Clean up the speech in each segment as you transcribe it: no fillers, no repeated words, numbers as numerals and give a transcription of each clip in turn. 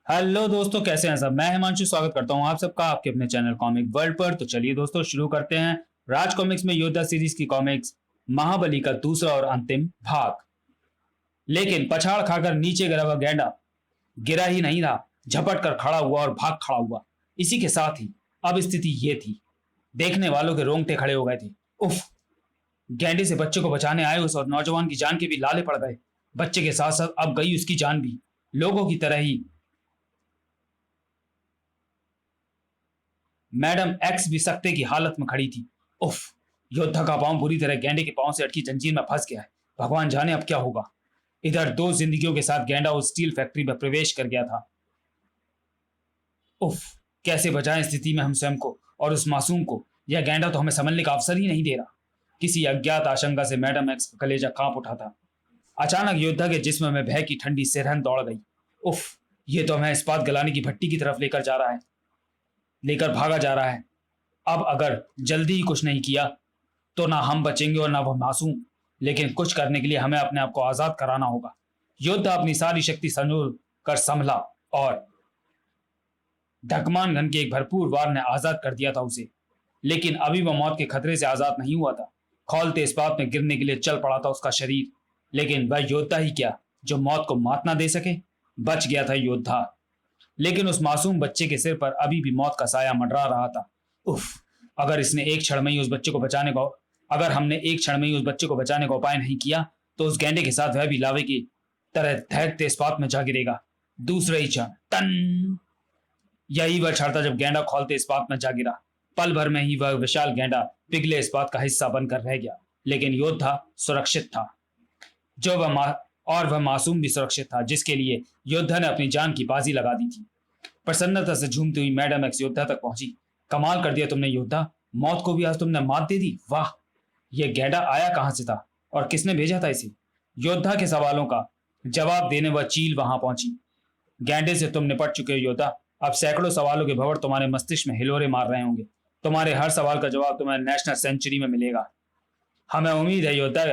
Hello दोस्तों, कैसे हैं सब। मैं हिमांशु स्वागत करता हूं आप सबका आपके अपने चैनल कॉमिक वर्ल्ड पर। तो चलिए दोस्तों, शुरू करते हैं राज कॉमिक्स में योद्धा सीरीज की कॉमिक्स महाबली का दूसरा और अंतिम भाग। लेकिन पछाड़ खाकर नीचे गिरा हुआ गैंडा गिरा ही नहीं था, झपट कर खड़ा हुआ और भाग खड़ा हुआ। इसी के साथ ही अब स्थिति ये थी, देखने वालों के रोंगटे खड़े हो गए थे। उफ! गैंडे से बच्चे को बचाने आए उस और नौजवान की जान के भी लाले पड़ गए। बच्चे के साथ साथ अब गई उसकी जान भी। लोगों की तरह ही मैडम एक्स भी सख्ते की हालत में खड़ी थी। उफ! योद्धा का पांव बुरी तरह गैंडे के पांव से अटकी जंजीर में फंस गया है। भगवान जाने अब क्या होगा। इधर दो जिंदगियों के साथ गैंडा उस स्टील फैक्ट्री में प्रवेश कर गया था। उफ! कैसे बचाएं स्थिति में हम स्वयं को और उस मासूम को। यह गैंडा तो हमें संभलने का अवसर ही नहीं दे रहा। किसी अज्ञात आशंका से मैडम एक्स का कलेजा कांप उठा था। अचानक योद्धा के जिस्म में भय की ठंडी सिरहन दौड़ गई। उफ! ये तो हमें इस्पात गलाने की भट्टी की तरफ लेकर भागा जा रहा है। अब अगर जल्दी ही कुछ नहीं किया तो ना हम बचेंगे और ना वो मासूम। लेकिन कुछ करने के लिए हमें अपने आप को आजाद कराना होगा। योद्धा अपनी सारी शक्ति संजोल कर संभला और ढकमान घन के एक भरपूर वार ने आजाद कर दिया था उसे। लेकिन अभी वह मौत के खतरे से आजाद नहीं हुआ था। खौलते इस्पात में गिरने के लिए चल पड़ा था उसका शरीर। लेकिन वह योद्धा ही क्या जो मौत को मात ना दे सके। बच गया था योद्धा, लेकिन उस मासूम बच्चे के सिर पर अभी भी मौत का साया मंडरा रहा था। उफ! अगर इसने एक क्षण में ही उस बच्चे को बचाने को अगर हमने एक क्षण में ही उस बच्चे को बचाने का उपाय नहीं किया तो उस गैंडे के साथ वह भी लावे की तरह दहकते इस्पात में जा गिरेगा। दूसरे ही क्षण टन! यही वह क्षण था जब गैंडा खौलते इस्पात में जा गिरा। पल भर में ही वह विशाल गैंडा पिघले इस्पात का हिस्सा बनकर रह गया। लेकिन योद्धा सुरक्षित था, जो वह मासूम भी सुरक्षित था, जिसके लिए योद्धा ने अपनी जान की बाजी लगा दी थी। प्रसन्नता से झूमती हुई मैडम एक्स योद्धा तक पहुंची। कमाल कर दिया तुमने योद्धा, मौत को भी आज तुमने मात दे दी। वाह! यह गैंडा आया कहां से था और किसने भेजा था इसे। योद्धा के सवालों का जवाब देने वह चील वहां पहुंची। गैंडे से तुम निपट चुके हो योद्धा। अब सैकड़ों सवालों के भंवर तुम्हारे मस्तिष्क में हिलोरे मार रहे होंगे। तुम्हारे हर सवाल का जवाब तुम्हें नेशनल सेंचुरी में मिलेगा। हमें उम्मीद है योद्धा,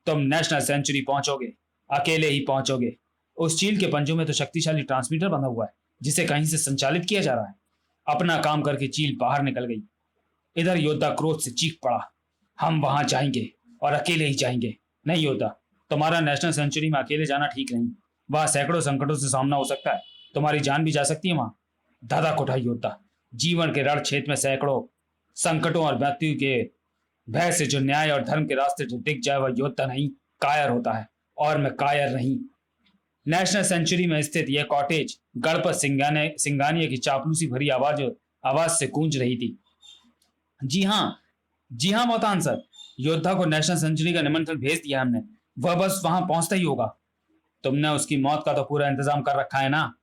तुम नेशनल सेंचुरी पहुंचोगे, अकेले ही पहुंचोगे। उस चील के पंजों में तो शक्तिशाली ट्रांसमीटर बंधा हुआ है जिसे कहीं से संचालित किया जा रहा है। अपना काम करके चील बाहर निकल गई। इधर योद्धा क्रोध से चीख पड़ा, हम वहां जाएंगे और अकेले ही जाएंगे। नहीं योद्धा, तुम्हारा नेशनल सेंचुरी में अकेले जाना ठीक नहीं। वहां सैकड़ों संकटों से सामना हो सकता है, तुम्हारी जान भी जा सकती है वहां। दादा कोठा योद्धा, जीवन के रण क्षेत्र में सैकड़ों संकटों और मृत्यु के भय से जो न्याय और धर्म के रास्ते जो दिख जाए वह योद्धा नहीं, कायर होता है। और मैं कायर नहीं। नेशनल सेंचुरी में स्थित यह कॉटेज गणपत सिंगानिया की चापलूसी भरी आवाज से गूंज रही थी। जी हाँ, जी हाँ मोहतान सर, योद्धा को नेशनल सेंचुरी का निमंत्रण भेज दिया हमने। वह बस वहां पहुंचता ही होगा। तुमने उसकी मौत का तो पूरा इंतजाम कर रखा है ना।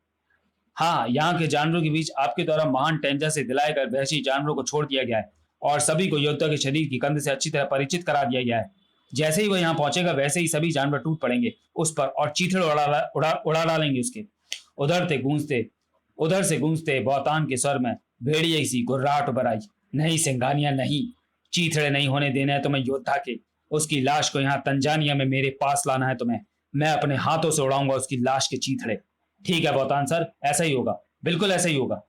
हाँ, यहाँ के जानवरों के बीच आपके द्वारा महान टेंजा से दिलाए गए वहशी जानवरों को छोड़ दिया गया है और सभी को योद्धा के शरीर की गंध से अच्छी तरह परिचित करा दिया गया है। जैसे ही वह यहाँ पहुंचेगा वैसे ही सभी जानवर टूट पड़ेंगे उस पर और चीथड़ उड़ा डालेंगे उसके। उधर से गूंजते बहुतान के स्वर में भेड़िए सी गुर्राहट उभर आई। नहीं सिंघानिया नहीं, चीथड़े नहीं होने देने हैं तुम्हें योद्धा के। उसकी लाश को यहाँ तंजानिया में मेरे पास लाना है तुम्हें। मैं अपने हाथों से उड़ाऊंगा उसकी लाश के चीथड़े। ठीक है बहुतान सर, ऐसा ही होगा, बिल्कुल ऐसा ही होगा।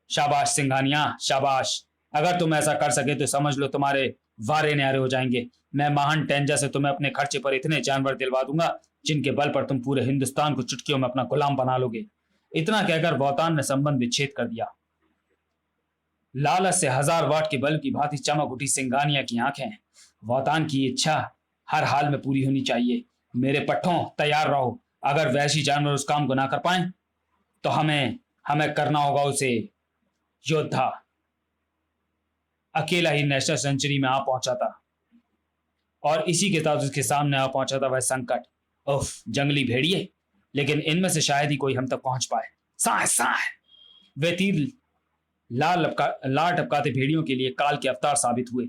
शाबाश सिंघानिया, शाबाश। अगर तुम ऐसा कर सके तो समझ लो तुम्हारे वारे न्यारे हो जाएंगे। मैं महान टेंजा से तुम्हें अपने खर्चे पर इतने जानवर दिलवा दूंगा जिनके बल पर तुम पूरे हिंदुस्तान को चुटकियों में अपना गुलाम बना लोगे। इतना कहकर बहुतान ने संबंध विच्छेद कर दिया। लालच से 1000 वाट के बल्ब की भांति चमक उठी सिंघानिया की आंखें। बहुतान की इच्छा हर हाल में पूरी होनी चाहिए। मेरे पट्टों तैयार रहो। अगर वैसी जानवर उस काम को ना कर पाए तो हमें हमें करना होगा उसे। योद्धा अकेला ही नेशनल सेंचुरी में आ पहुंचा था और इसी के साथ उसके सामने आ पहुंचा था वह संकट। उफ! जंगली भेड़िए, लेकिन इनमें से शायद ही कोई हम तक पहुंच पाए। साए साए! वे तीर लाल टपकाते भेड़ियों के लिए काल के अवतार साबित हुए।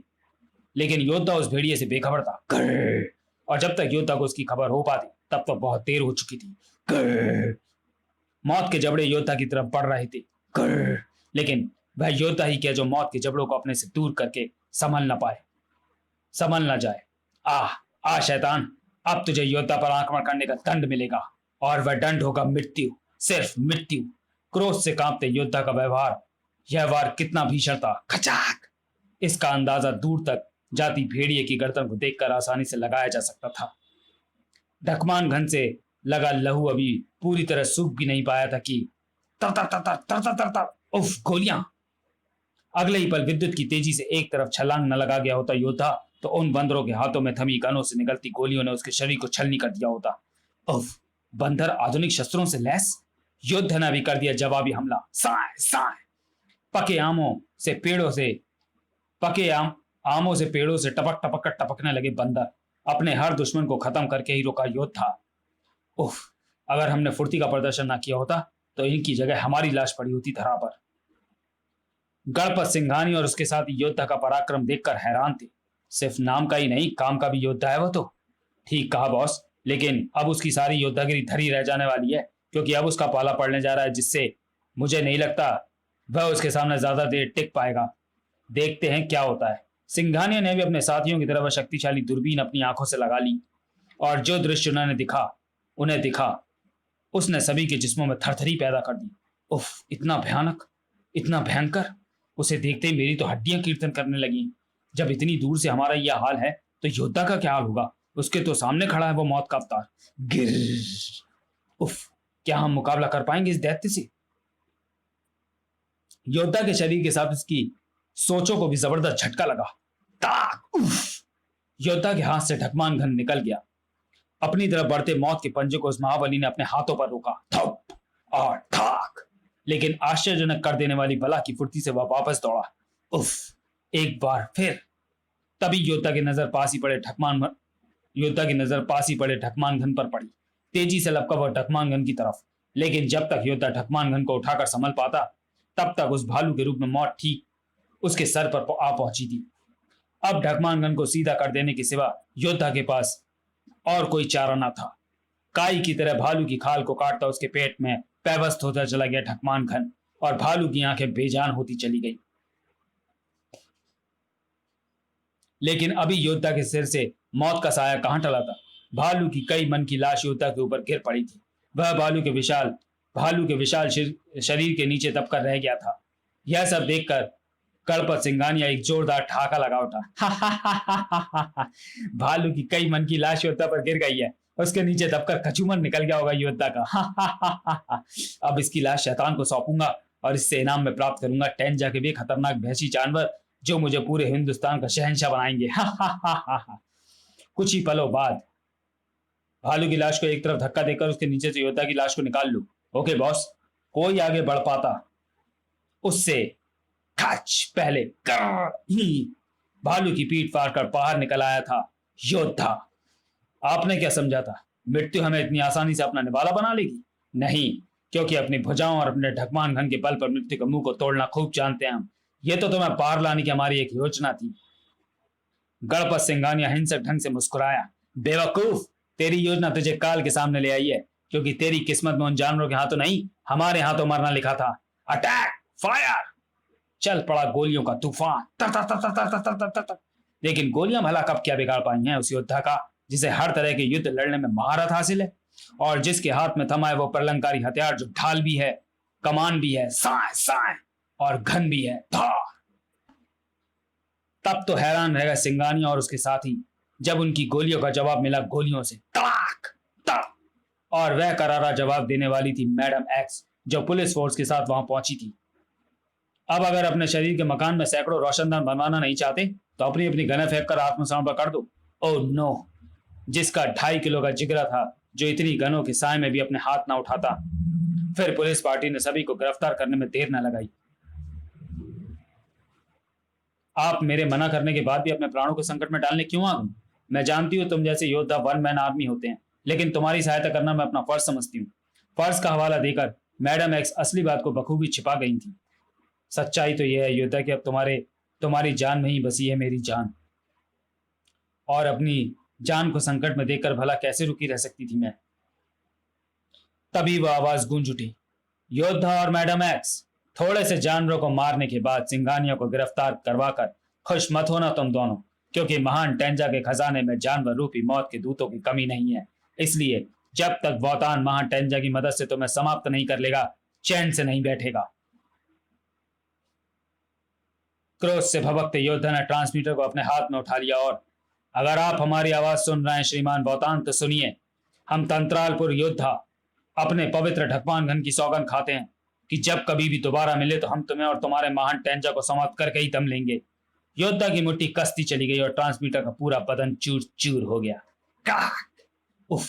लेकिन योद्धा उस भेड़िए से बेखबर था। और जब तक योद्धा को उसकी खबर हो पाती तब तक बहुत देर हो चुकी थी। मौत के जबड़े योद्धा की तरफ बढ़ रहे थे। लेकिन वह योद्धा ही क्या जो मौत के जबड़ों को अपने से दूर करके संभल न जाए। आ शैतान, अब तुझे योद्धा पर आक्रमण करने का दंड मिलेगा और वह दंड होगा मृत्यु, सिर्फ मृत्यु। क्रोध से कांपते योद्धा का व्यवहार, यह वार कितना भीषण था। खचाक! इसका अंदाजा दूर तक जाती भेड़िए की गर्दन को देखकर आसानी से लगाया जा सकता था। ढकमान घन से लगा लहू अभी पूरी तरह सूख भी नहीं पाया था कि तर तर तर तर तर तर तर तर उफ, गोलियां! अगले ही पल विद्युत की तेजी से एक तरफ छलांग न लगा गया होता योद्धा, तो उन बंदरों के हाथों में थमी गनों से निकलती गोलियों ने उसके शरीर को छलनी कर दिया होता। उफ! बंदर आधुनिक शस्त्रों से लैस? योद्धा ने भी कर दिया जवाबी हमला। साए साए! पके आमों से पेड़ों से टपक टपक कर टपकने लगे बंदर। अपने हर दुश्मन को खत्म करके ही रुका योद्धा। उफ! अगर हमने फुर्ती का प्रदर्शन ना किया होता तो इनकी जगह हमारी लाश पड़ी होती धरा पर। गणपत सिंघानी और उसके साथ योद्धा का पराक्रम देखकर हैरान थे। सिर्फ नाम का ही नहीं, काम का भी योद्धा है वो तो। ठीक कहा बॉस, लेकिन अब उसकी सारी योद्धागिरी धरी रह जाने वाली है, क्योंकि अब उसका पाला पड़ने जा रहा है, जिससे मुझे नहीं लगता वह उसके सामने ज्यादा देर टिक पाएगा। देखते हैं क्या होता है। सिंघानिया ने भी अपने साथियों की तरह वह शक्तिशाली दूरबीन अपनी आंखों से लगा ली, और जो दृश्य उन्हें दिखा उसने सभी के जिस्मों में थरथरी पैदा कर दी। उफ! इतना भयानक, इतना भयंकर! उसे देखते ही मेरी तो हड्डियां कीर्तन करने लगी। जब इतनी दूर से हमारा यह हाल है तो योद्धा का क्या हाल होगा? उसके तो सामने खड़ा है वो मौत का अवतार। गिर! उफ! क्या हम मुकाबला कर पाएंगे इस दैत्य से? योद्धा के शरीर के साथ उसकी सोचों को भी जबरदस्त झटका लगा। ताक! उफ! योद्धा के हाथ से ढकमान घन निकल गया। अपनी तरफ बढ़ते मौत के पंजे को उस महाबली ने अपने हाथों पर रोका। थप और ठाक! लेकिन आश्चर्यजनक कर देने वाली बला की फुर्ती से वह वापस दौड़ा। उफ! एक बार फिर। तभी योद्धा की नजर पास ही पड़े ढकमान घन पर पड़ी। तेजी से लपका वह ढकमान घन की तरफ, लेकिन जब तक योद्धा ढकमान घन को उठाकर संभल पाता, तब तक उस भालू के रूप में मौत ठीक उसके सर पर आ पहुंची थी। अब ढकमान घन को सीधा कर देने के सिवा योद्धा के पास और कोई चारा न था। काई की तरह भालू की खाल को काटता उसके पेट में पैवस्त होता चला गया ढकमान घन, और भालू की आंखें बेजान होती चली गई। लेकिन अभी योद्धा के सिर से मौत का साया कहां टला था। भालू की कई मन की लाश योद्धा के ऊपर गिर पड़ी थी। वह भालू के विशाल शरीर के नीचे दबकर रह गया था। यह सब देखकर गणपत सिंघानिया एक जोरदार ठहाका लगा उठा। भालू की कई मन की लाश योद्धा पर गिर गई है, उसके नीचे दबकर कचूमर निकल गया होगा योद्धा का। अब इसकी लाश शैतान को सौंपूंगा और इससे इनाम में प्राप्त करूंगा टेंजा के भी खतरनाक भैंसी जानवर, जो मुझे पूरे हिंदुस्तान का शहंशाह बनाएंगे। कुछ ही पलों बाद भालू की लाश को एक तरफ धक्का देकर उसके नीचे से योद्धा की लाश को निकाल लूं। Okay boss. कोई आगे बढ़ पाता उससे खच पहले ही भालू की पीठ फाड़ कर बाहर निकल आया था योद्धा। आपने क्या समझा था मृत्यु हमें इतनी आसानी से अपना निवाला बना लेगी? नहीं, क्योंकि अपनी भुजाओं और अपने ढकमान घन के बल पर मृत्यु के मुंह को तोड़ना खूब जानते हैं हम। ये तो तुम्हें पार लाने की हमारी एक योजना थी। गणपत सिंघानिया हिंसक ढंग से मुस्कुराया। बेवकूफ, तेरी योजना तुझे काल के सामने ले आई है, क्योंकि तेरी किस्मत में उन जानवरों के हाथों नहीं, हमारे हाथों मरना लिखा था। अटैक! फायर! चल पड़ा गोलियों का तूफान। तर तर तर तर तर तर तर तर तर। लेकिन गोलियां भला कब क्या बिगाड़ पाई हैं उस योद्धा का, जिसे हर तरह के युद्ध लड़ने में महारत हासिल है, और जिसके हाथ में थमा है वो प्रलंकारी हथियार जो ढाल भी है, कमान भी है, साए साए, और घन भी है, धार। तब तो हैरान रहेगा सिंघानिया और उसके साथी जब उनकी गोलियों का जवाब मिला गोलियों से। तड़ाक तड़ाक! और वह करारा जवाब देने वाली थी मैडम एक्स, जो पुलिस फोर्स के साथ वहां पहुंची थी। अब अगर अपने शरीर के मकान में सैकड़ों रोशनदान बनवाना नहीं चाहते तो अपनी अपनी गने फेंक कर आत्मसमर्पण कर दो। Oh no! जिसका 2.5 किलो का जिगरा था, जो इतनी गनों के साय में भी अपने हाथ ना उठाता। फिर पुलिस पार्टी ने सभी को गिरफ्तार करने में देर न लगाई। आप मेरे मना करने के बाद भी अपने प्राणों को संकट में डालने क्यों आ गई? मैं जानती हूँ तुम जैसे योद्धा वन मैन आर्मी होते हैं, लेकिन तुम्हारी सहायता करना मैं अपना फर्ज समझती हूँ। फर्ज का हवाला देकर मैडम एक्स असली बात को बखूबी छिपा गई थी। सच्चाई तो यह है योद्धा कि अब तुम्हारी जान में ही बसी है मेरी जान, और अपनी जान को संकट में देखकर भला कैसे रुकी रह सकती थी मैं। तभी वह आवाज गूंज उठी। योद्धा और मैडम एक्स, थोड़े से जानवरों को मारने के बाद सिंघानिया को गिरफ्तार करवाकर खुश मत होना तुम दोनों, क्योंकि महान टेंजा के खजाने में जानवर रूपी मौत के दूतों की कमी नहीं है। इसलिए जब तक वौतान महान टेंजा की मदद से तुम्हें समाप्त नहीं कर लेगा, चैन से नहीं बैठेगा। क्रोध से भभकते योद्धा ने ट्रांसमीटर को अपने हाथ में उठा लिया और, अगर आप हमारी आवाज सुन रहे हैं श्रीमान वोतान, तो सुनिए। हम तंत्रालपुर योद्धा अपने पवित्र ढकवान घन की सौगंध खाते हैं कि जब कभी भी दोबारा मिले तो हम तुम्हें और तुम्हारे महान टेंजा को समाप्त करके ही दम लेंगे। योद्धा की मुट्ठी कसती चली गई और ट्रांसमीटर का पूरा बदन चूर चूर हो गया। उफ,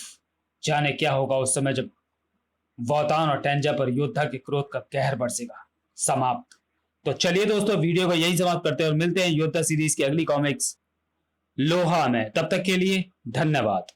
जाने क्या होगा उस समय जब वोतान और टेंजा पर योद्धा के क्रोध का कहर बरसेगा। समाप्त। तो चलिए दोस्तों, वीडियो को यही समाप्त करते हैं और मिलते हैं योद्धा सीरीज की अगली कॉमिक्स लोहा में। तब तक के लिए धन्यवाद।